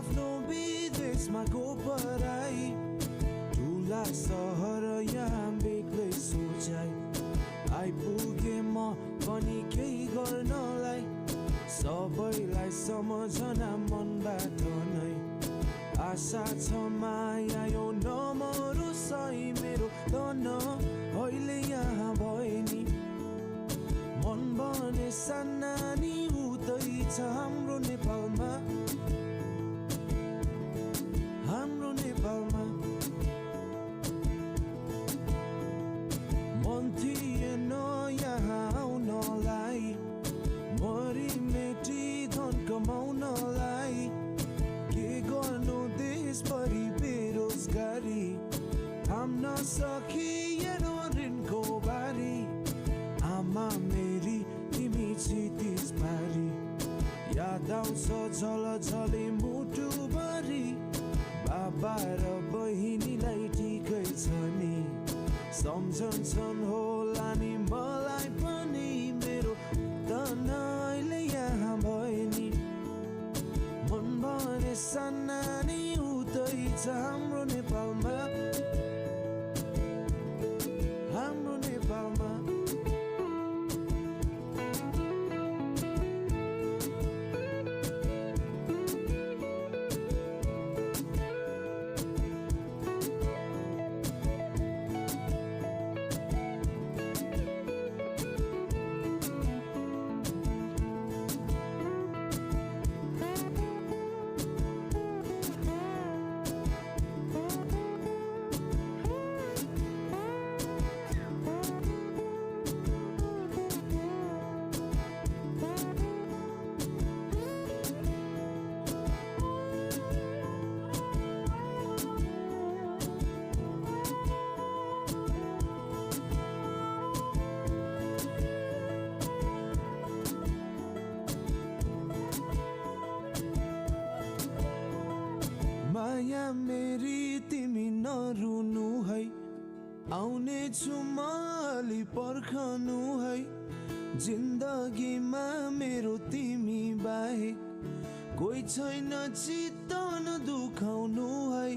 आफ्नो विदेशमा को पराई ठुला सहर यहाँ बेग्लै सोचाइ आइपुगे म पनि केही गर्नलाई सबैलाई सम्झना मनबाट नै आशा छ माया यो नमरोस् है मेरो तन अहिले यहाँ भए नि मन भने सानानी उतै छ हाम्रो नेपालमा मन थिएन यहाँ आउनलाई मरिमेटी धन कमाउनलाई के गर्नु देशभरि बेरोजगारी थाम्न सकिएन ऋणको बारी आमा मेरी तिमी क्षितिज पारी याद आउँछ झलझले मुटुभरि बाबा र बहिनीलाई ठिकै छ नि सम्झन्छन् होला नि मलाई पनि मेरो तन अहिले यहाँ भए नि मन भने सानानी उतै छ हाम्रो नेपालमा माया मेरी तिमी नरुनु है आउने छु म अलि पर्खनु है जिन्दगीमा मेरो तिमी बाहेक कोही छैन चित्त नदुखाउनु है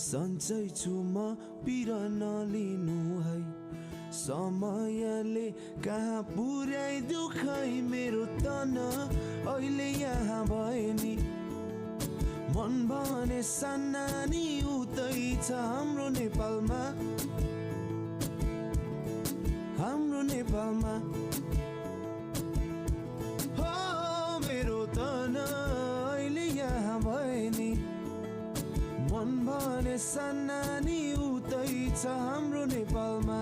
सन्चै छु म पिर नलिनु है समयले कहाँ पुर्याइदियो खै मेरो तन अहिले यहाँ भए नि मन भने सानानी उतै छ हाम्रो नेपालमा हो मेरो तन अहिले यहाँ भए नि मन भने सानानी उतै छ हाम्रो नेपालमा